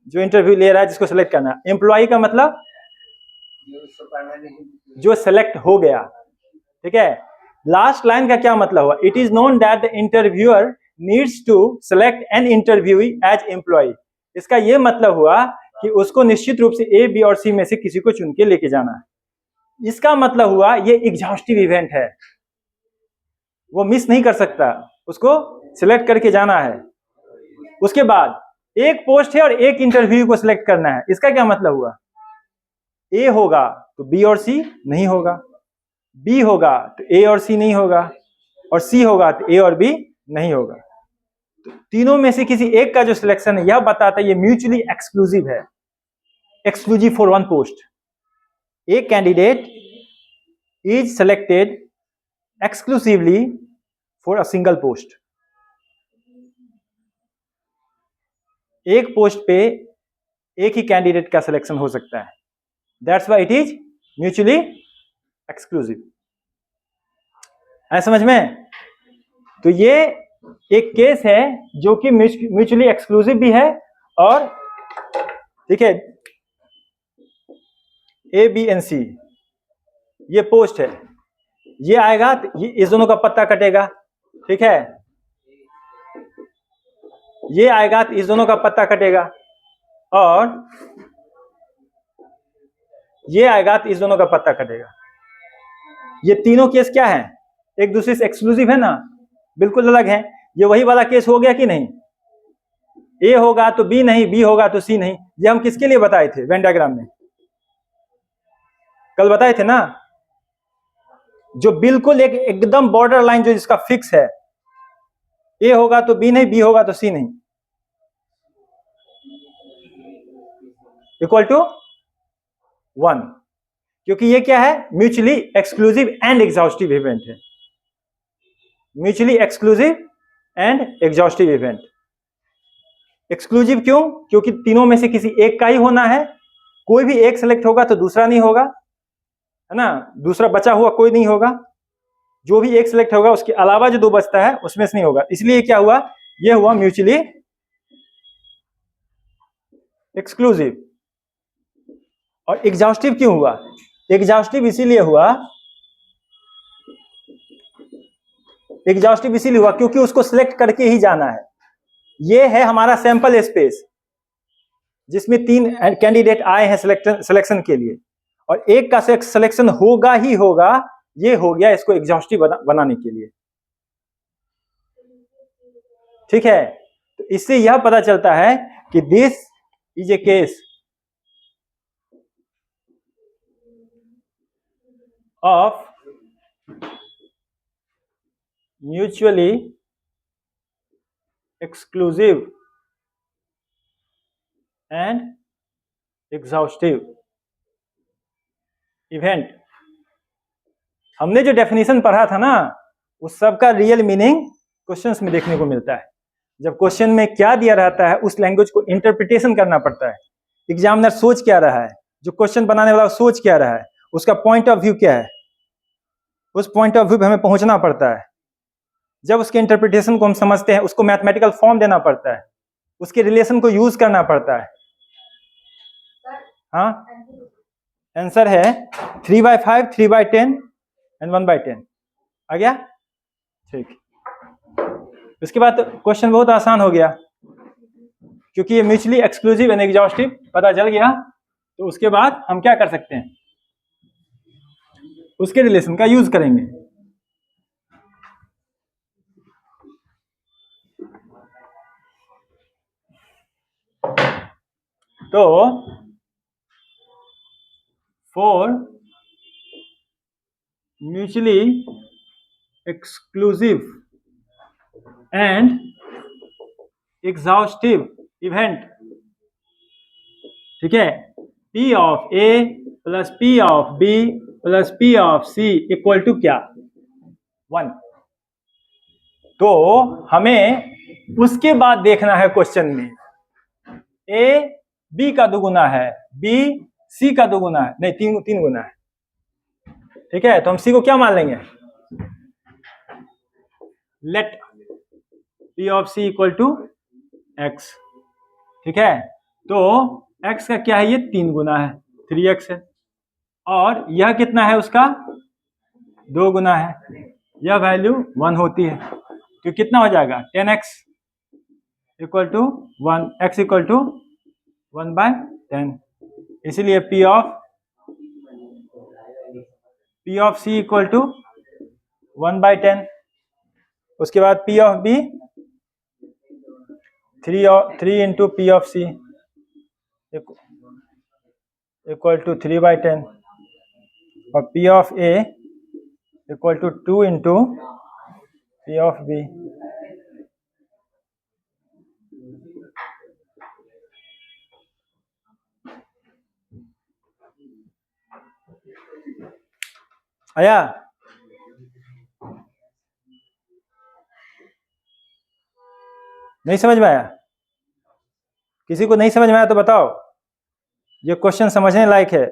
जो इंटरव्यू ले रहा है, जिसको सेलेक्ट करना। एम्प्लॉय का मतलब जो सेलेक्ट हो गया। ठीक है, लास्ट लाइन का क्या मतलब हुआ? It is known that the interviewer needs to select an interviewee as employ. इसका यह मतलब हुआ कि उसको निश्चित रूप से ए बी और सी में से किसी को चुन के लेके जाना है। इसका मतलब हुआ ये एग्जॉस्टिव इवेंट है, वो मिस नहीं कर सकता, उसको सिलेक्ट करके जाना है। उसके बाद एक पोस्ट है और एक इंटरव्यू को सिलेक्ट करना है। इसका क्या मतलब हुआ? ए होगा तो बी और सी नहीं होगा, बी होगा तो ए और सी नहीं होगा, और सी होगा तो ए और बी नहीं होगा। तो तीनों में से किसी एक का जो सिलेक्शन है यह बताता है ये म्यूचुअली एक्सक्लूसिव है, exclusive for one post. A candidate is selected exclusively for a single post. एक पोस्ट पे एक ही कैंडिडेट का सिलेक्शन हो सकता है, that's why it is mutually exclusive. है समझ में? तो ये एक केस है जो कि म्यूचुअली एक्सक्लूसिव भी है, और ठीक है, ए बी एंड सी ये पोस्ट है, ये आएगा तो ये इस दोनों का पत्ता कटेगा। ठीक है, ये आएगा तो इस दोनों का पत्ता कटेगा, और ये आएगा तो इस दोनों का पत्ता कटेगा। ये तीनों केस क्या है? एक दूसरे से एक्सक्लूसिव है ना, बिल्कुल अलग है। ये वही वाला केस हो गया कि नहीं? ए होगा तो बी नहीं, बी होगा तो सी नहीं। ये हम किसके लिए बताए थे वेन डायग्राम में? कल बताए थे ना, जो बिल्कुल एकदम बॉर्डर लाइन जो जिसका फिक्स है, ए होगा तो बी नहीं, बी होगा तो सी नहीं, इक्वल टू 1, क्योंकि ये क्या है, mutually exclusive and exhaustive event है, mutually exclusive and exhaustive event. Exclusive क्यों? क्योंकि तीनों में से किसी एक का ही होना है, कोई भी एक सेलेक्ट होगा तो दूसरा नहीं होगा, है ना, दूसरा बचा हुआ कोई नहीं होगा, जो भी एक सिलेक्ट होगा उसके अलावा जो दो बचता है उसमें से नहीं होगा, इसलिए क्या हुआ, ये हुआ म्यूचुअली एक्सक्लूसिव। और एग्जॉस्टिव क्यों हुआ? एग्जॉस्टिव इसीलिए हुआ, एग्जॉस्टिव इसीलिए हुआ क्योंकि उसको सिलेक्ट करके ही जाना है। ये है हमारा सैंपल स्पेस जिसमें 3 कैंडिडेट आए हैं सिलेक्शन के लिए, और एक का सिलेक्शन होगा ही होगा, ये हो गया इसको एग्जॉस्टिव बनाने के लिए। ठीक है, तो इससे यह पता चलता है कि this is a case of mutually exclusive and exhaustive event. हमने जो डेफिनेशन पढ़ा था ना, उस सब का रियल मीनिंग क्वेश्चंस में देखने को मिलता है। जब क्वेश्चन में क्या दिया रहता है उस लैंग्वेज को इंटरप्रिटेशन करना पड़ता है। एग्जामिनर सोच क्या रहा है, जो क्वेश्चन बनाने वाला सोच क्या रहा है, उसका पॉइंट ऑफ व्यू क्या है, उस पॉइंट ऑफ व्यू पे हमें पहुंचना पड़ता है। जब उसके इंटरप्रिटेशन को हम समझते हैं, उसको मैथमेटिकल फॉर्म देना पड़ता है, उसके रिलेशन को यूज करना पड़ता है। हाँ, आंसर है 3/5, 3/10 एंड 1/10। आ गया? ठीक। उसके बाद क्वेश्चन बहुत आसान हो गया, क्योंकि ये म्यूचुअली एक्सक्लूसिव एंड एग्जॉस्टिव पता चल गया, तो उसके बाद हम क्या कर सकते हैं, उसके रिलेशन का यूज करेंगे। तो for mutually exclusive and exhaustive event, ठीक है, P of A plus P of B plus P of C equal to क्या, 1। तो हमें उसके बाद देखना है क्वेश्चन में, A B का दुगुना है, B C का दुगुना है, नहीं तीन गुना है। ठीक है, तो हम C को क्या मान लेंगे, let P of C equal to X। ठीक है, तो X का क्या है, ये 3 गुना है, 3X है, और यह कितना है, उसका 2 गुना है, यह वैल्यू 1 होती है, तो कितना हो जाएगा 10x equal to 1, x equal to 1/10। इसीलिए P of C equal to 1/10। उसके बाद P of B 3 into P of C equal to 3/10, और P of A equal to 2 into P of B। आया? नहीं समझ में आया? किसी को नहीं समझ में आया तो बताओ, ये क्वेश्चन समझने लायक है।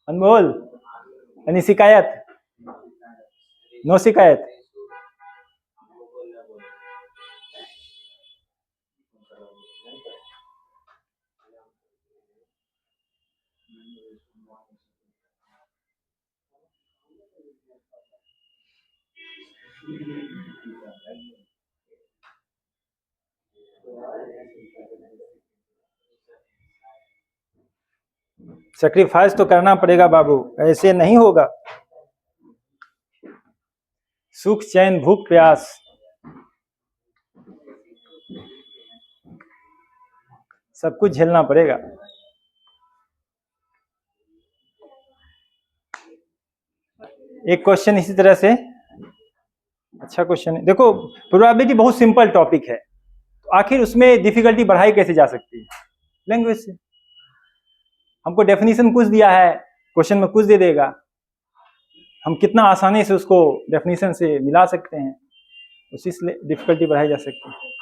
अनमोल, यानी शिकायत, नो शिकायत। सेक्रीफाइस तो करना पड़ेगा बाबू, ऐसे नहीं होगा। सुख चैन भूख प्यास, सब कुछ झेलना पड़ेगा। एक क्वेश्चन इसी तरह से, अच्छा क्वेश्चन है। देखो प्रोबेबिलिटी बहुत सिंपल टॉपिक है, तो आखिर उसमें डिफिकल्टी बढ़ाई कैसे जा सकती है? लैंग्वेज से। हमको डेफिनेशन कुछ दिया है, क्वेश्चन में कुछ दे देगा, हम कितना आसानी से उसको डेफिनेशन से मिला सकते हैं, उसी से डिफिकल्टी बढ़ाई जा सकती है।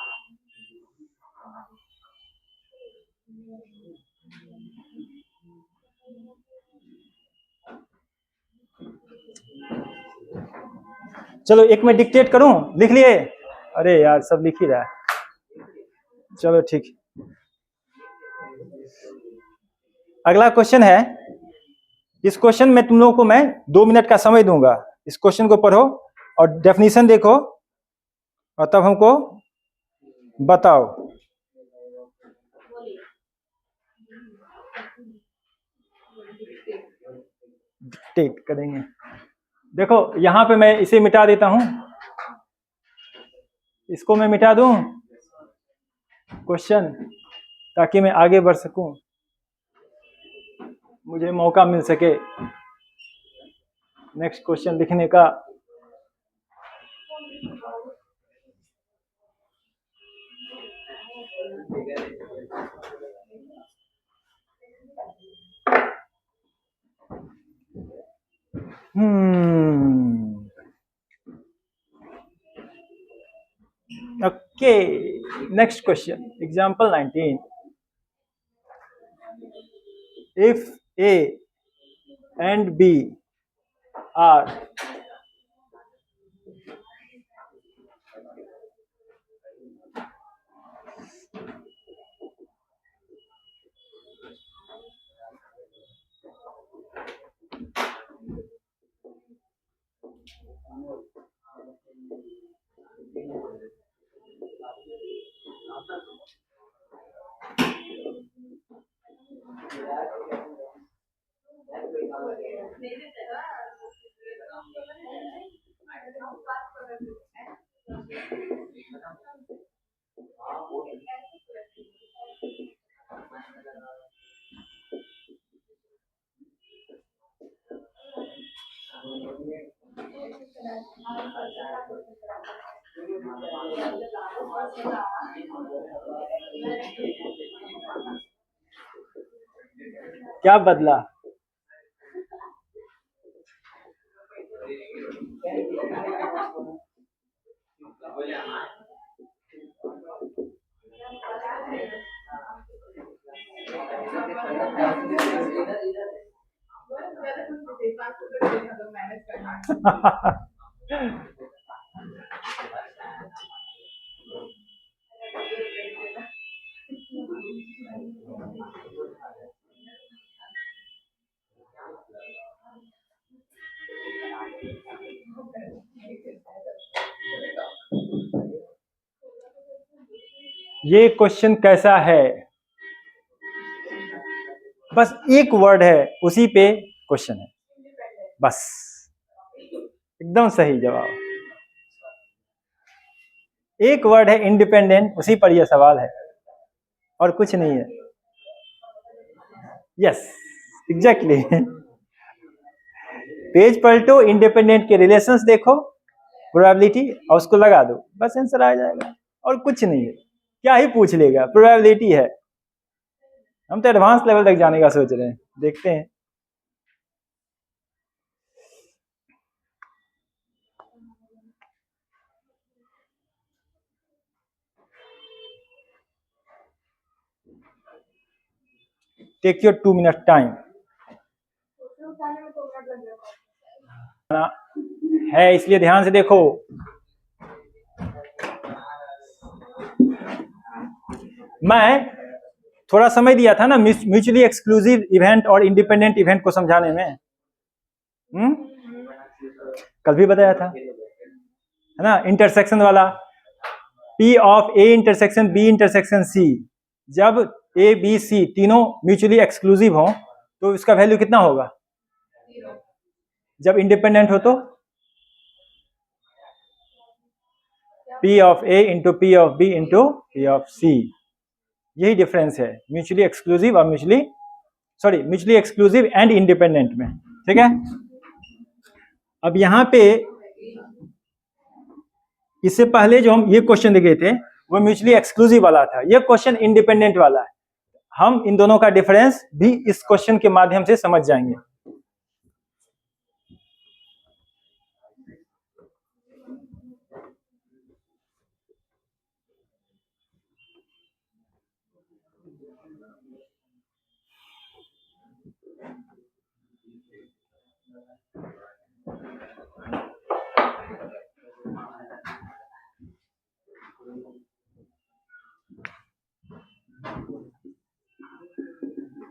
चलो एक मैं डिक्टेट करूं, लिख लिए? अरे यार सब लिख ही रहा है, चलो ठीक। अगला क्वेश्चन है, इस क्वेश्चन में तुम लोगों को मैं 2 मिनट का समय दूंगा, इस क्वेश्चन को पढ़ो और डेफिनेशन देखो और तब हमको बताओ। डिक्टेट करेंगे। देखो यहां पे मैं इसे मिटा देता हूं, इसको मैं मिटा दूं क्वेश्चन, ताकि मैं आगे बढ़ सकूं, मुझे मौका मिल सके नेक्स्ट क्वेश्चन लिखने का। Okay, next question, example 19। If A and B are क्या बदला? ये क्वेश्चन कैसा है? बस एक वर्ड है, उसी पे क्वेश्चन है, बस एकदम सही जवाब। एक वर्ड है इंडिपेंडेंट, उसी पर यह सवाल है और कुछ नहीं है। Yes exactly. पेज पलटो, इंडिपेंडेंट के रिलेशंस देखो, प्रोबेबिलिटी और उसको लगा दो, बस आंसर आ जाएगा और कुछ नहीं है। क्या ही पूछ लेगा, प्रोबेबिलिटी है। हम तो एडवांस लेवल तक जाने का सोच रहे हैं, देखते हैं। टेक योर 2 मिनट टाइम है, इसलिए ध्यान से देखो। मैं थोड़ा समय दिया था ना म्यूचुअली एक्सक्लूसिव इवेंट और इंडिपेंडेंट इवेंट को समझाने में, कल भी बताया था, है ना, इंटरसेक्शन वाला। P of A intersection B intersection C, जब A B C तीनों म्यूचुअली एक्सक्लूसिव हो तो इसका वैल्यू कितना होगा? जब इंडिपेंडेंट हो तो P of A into P of B into P of C, यही डिफरेंस है म्यूचुअली एक्सक्लूसिव और म्यूचुअली एक्सक्लूसिव एंड इंडिपेंडेंट में। ठीक है, अब यहां पे इससे पहले जो हम ये क्वेश्चन देखे थे वो म्यूचुअली एक्सक्लूसिव वाला था, ये क्वेश्चन इंडिपेंडेंट वाला है। हम इन दोनों का डिफरेंस भी इस क्वेश्चन के माध्यम से समझ जाएंगे।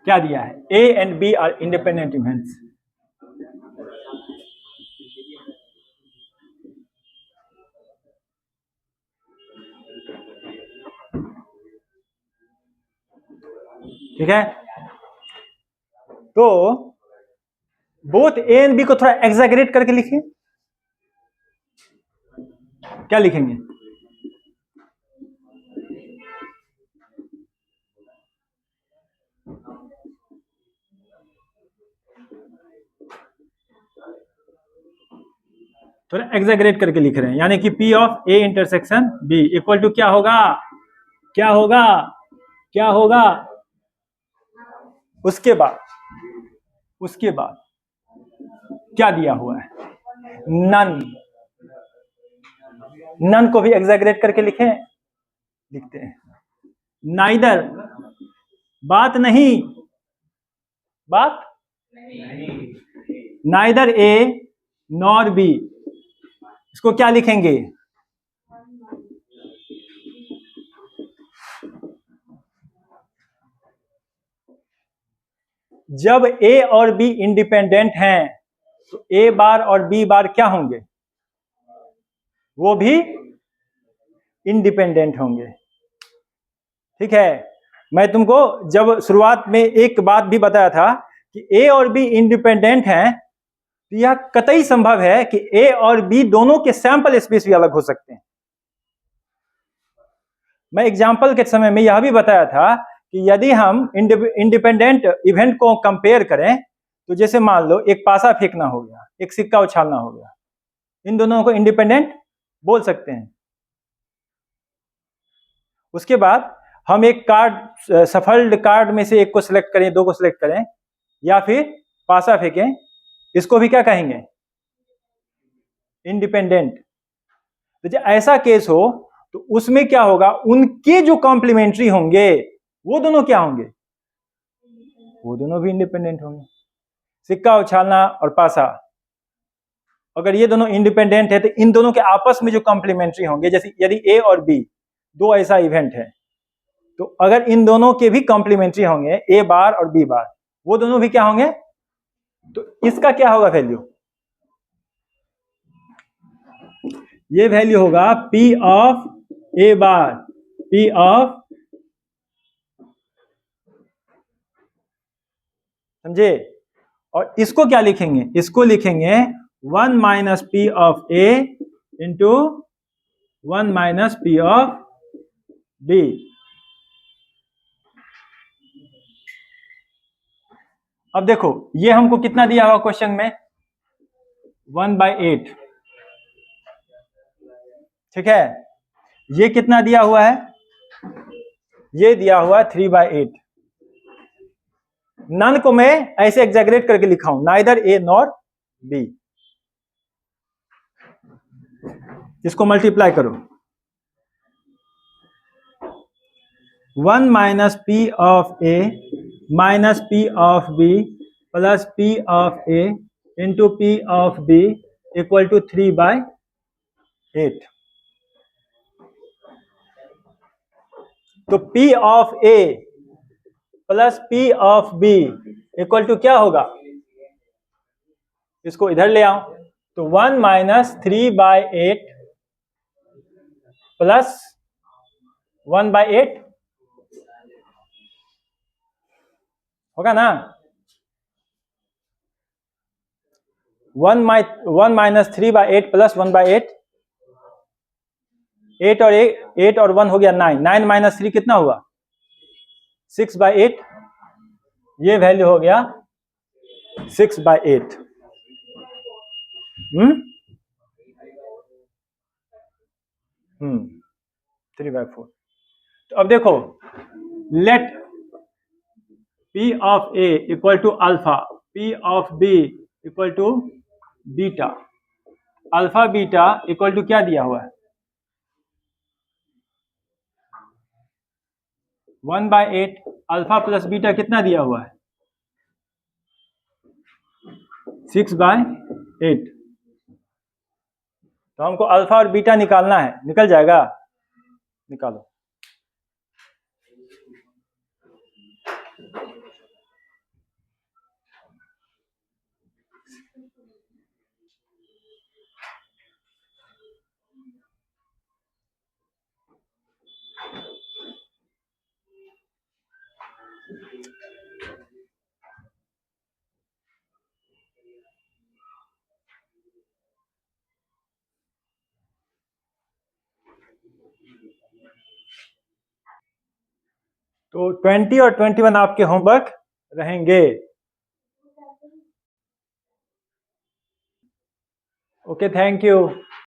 क्या दिया है, A and B are independent events. ठीक है, तो बोथ A एंड B को थोड़ा एग्जैगरेट करके लिखिए। क्या लिखेंगे, थोड़ा एग्जैगरेट करके लिख रहे हैं, यानी कि P of A intersection B equal to क्या होगा, क्या होगा, क्या होगा, उसके बाद क्या दिया हुआ है, नन को भी एग्जैगरेट करके लिखते हैं। नाइदर, बात नहीं, नाइदर A नॉर B, इसको क्या लिखेंगे, जब A और B इंडिपेंडेंट हैं तो A बार और B बार क्या होंगे, वो भी इंडिपेंडेंट होंगे। ठीक है, मैं तुमको जब शुरुआत में एक बात भी बताया था कि A और B इंडिपेंडेंट हैं, तो यह कतई संभव है कि A और B दोनों के सैंपल स्पेस भी अलग हो सकते हैं। मैं एग्जाम्पल के समय में यह भी बताया था कि यदि हम इंडिपेंडेंट इवेंट को कंपेयर करें, तो जैसे मान लो एक पासा फेंकना हो गया, एक सिक्का उछालना हो गया, इन दोनों को इंडिपेंडेंट बोल सकते हैं। उसके बाद हम एक कार्ड, सफल्ड कार्ड में से एक को सिलेक्ट करें, दो को सिलेक्ट करें, या फिर पासा फेंकें, इसको भी क्या कहेंगे, इंडिपेंडेंट। तो जब ऐसा केस हो तो उसमें क्या होगा, उनके जो कॉम्प्लीमेंट्री होंगे वो दोनों क्या होंगे, वो दोनों भी इंडिपेंडेंट होंगे। सिक्का उछालना और पासा, अगर ये दोनों इंडिपेंडेंट है तो इन दोनों के आपस में जो कॉम्प्लीमेंट्री होंगे, जैसे यदि A और B दो ऐसा इवेंट है, तो अगर इन दोनों के भी कॉम्प्लीमेंट्री होंगे A बार और B बार, वो दोनों भी क्या होंगे, तो इसका क्या होगा वैल्यू, ये वैल्यू होगा P of A bar, P of, समझे, और इसको क्या लिखेंगे, इसको लिखेंगे 1 minus P of A into 1 minus P of B। अब देखो ये हमको कितना दिया हुआ क्वेश्चन में, 1/8। ठीक है, ये कितना दिया हुआ है, ये दिया हुआ है 3/8। नन को मैं ऐसे एग्जैगरेट करके लिखा हूं, नाइदर A नॉर B। इसको मल्टीप्लाई करो, 1 minus P of A minus P of B plus P of A into P of B equal to 3/8। तो P of A plus P of B equal to क्या होगा, इसको इधर ले आओ, तो 1 माइनस 3/8 प्लस 1/8 होगा ना, 1 माइनस 3/8 प्लस 1/8 8 और 1 हो गया 9, 9 माइनस 3 कितना हुआ 6/8, ये वैल्यू हो गया 6/8। 3/4। तो अब देखो, let P of A equal to alpha, P of B equal to beta. Alpha beta equal to क्या दिया हुआ है 1/8। अल्फा प्लस बीटा कितना दिया हुआ है 6/8। तो हमको अल्फा और बीटा निकालना है, निकल जाएगा, निकालो। तो 20 और 21 आपके होमवर्क रहेंगे। Okay, thank you.